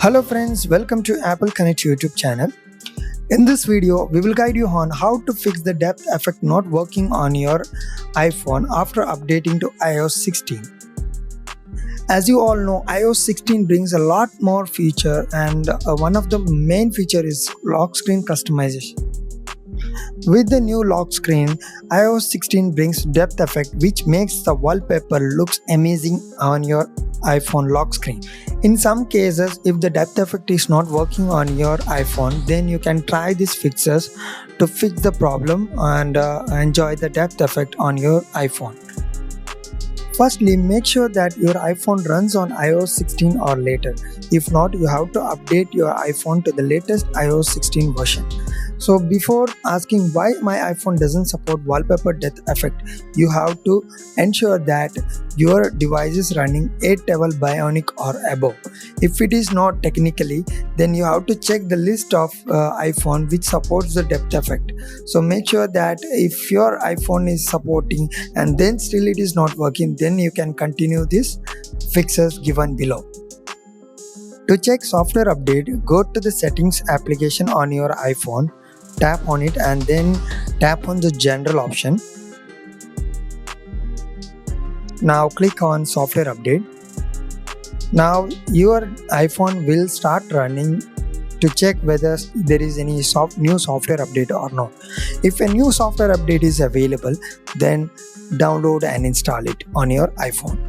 Hello friends, welcome to Apple Connect YouTube channel. In this video, we will guide you on how to fix the depth effect not working on your iPhone after updating to iOS 16. As you all know, iOS 16 brings a lot more feature and one of the main feature is lock screen customization. With the new lock screen, iOS 16 brings depth effect which makes the wallpaper looks amazing on your iPhone lock screen. In some cases, if the depth effect is not working on your iPhone, then you can try these fixes to fix the problem and enjoy the depth effect on your iPhone. Firstly, make sure that your iPhone runs on iOS 16 or later. If not, you have to update your iPhone to the latest iOS 16 version. So before asking why my iPhone doesn't support wallpaper depth effect, you have to ensure that your device is running 8-level Bionic or above. If it is not technically, then you have to check the list of iPhone which supports the depth effect. So make sure that if your iPhone is supporting and then still it is not working, then you can continue these fixes given below. To check software update, go to the settings application on your iPhone. Tap on it and then tap on the general option. Now click on software update. Now your iPhone will start running to check whether there is any new software update or not. If a new software update is available, then download and install it on your iPhone.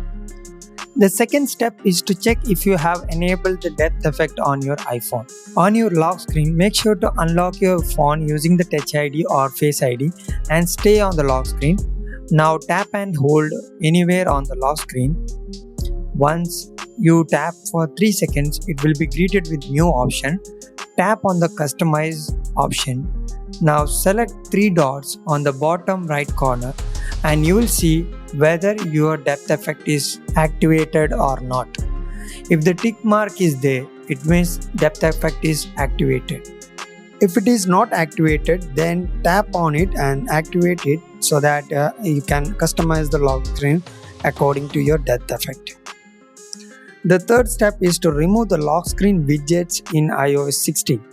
The second step is to check if you have enabled the depth effect on your iPhone. On your lock screen, make sure to unlock your phone using the Touch ID or Face ID and stay on the lock screen. Now tap and hold anywhere on the lock screen. Once you tap for 3 seconds, it will be greeted with new option. Tap on the customize option. Now select 3 dots on the bottom right corner and you will see whether your depth effect is activated or not. If the tick mark is there, it means depth effect is activated. If it is not activated, then tap on it and activate it so that you can customize the lock screen according to your depth effect. The third step is to remove the lock screen widgets in iOS 16.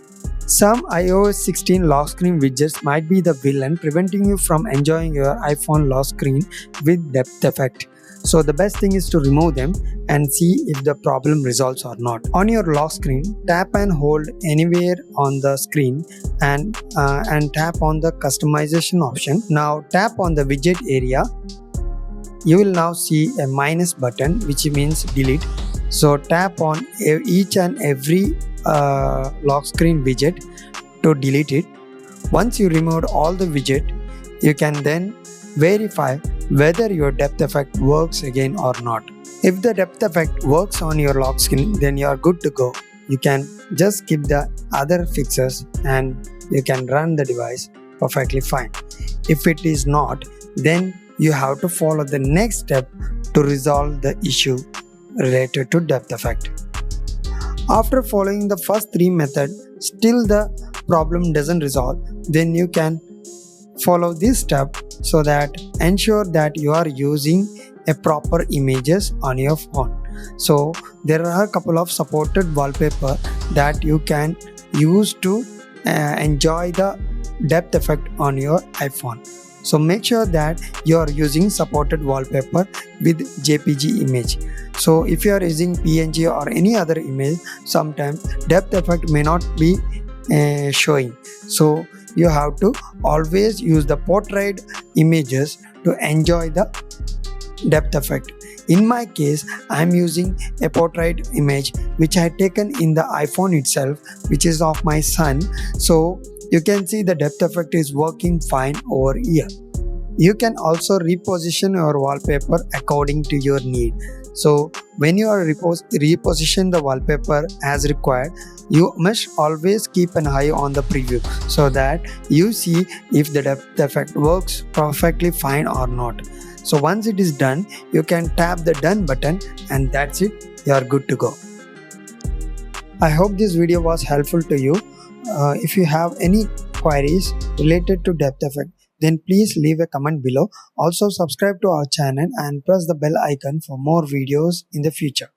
Some iOS 16 lock screen widgets might be the villain, preventing you from enjoying your iPhone lock screen with depth effect. So the best thing is to remove them and see if the problem resolves or not. On your lock screen, tap and hold anywhere on the screen and tap on the customization option. Now tap on the widget area. You will now see a minus button which means delete. So tap on each and every lock screen widget to delete it. Once you removed all the widget, you can then verify whether your depth effect works again or not. If the depth effect works on your lock screen, then you are good to go. You can just skip the other fixes and you can run the device perfectly fine. If it is not, then you have to follow the next step to resolve the issue related to depth effect. After following the first 3 methods, still the problem doesn't resolve, then you can follow this step so that ensure that you are using a proper images on your phone. So there are a couple of supported wallpaper that you can use to enjoy the depth effect on your iPhone. So make sure that you are using supported wallpaper with JPG image. So if you are using PNG or any other image, sometimes depth effect may not be showing. So you have to always use the portrait images to enjoy the depth effect. In my case, I am using a portrait image which I had taken in the iPhone itself, which is of my son. So you can see the depth effect is working fine over here. You can also reposition your wallpaper according to your need. So when you are reposition the wallpaper as required, you must always keep an eye on the preview so that you see if the depth effect works perfectly fine or not. So once it is done, you can tap the done button and that's it, you are good to go. I hope this video was helpful to you. If you have any queries related to depth effect, then please leave a comment below. Also subscribe to our channel and press the bell icon for more videos in the future.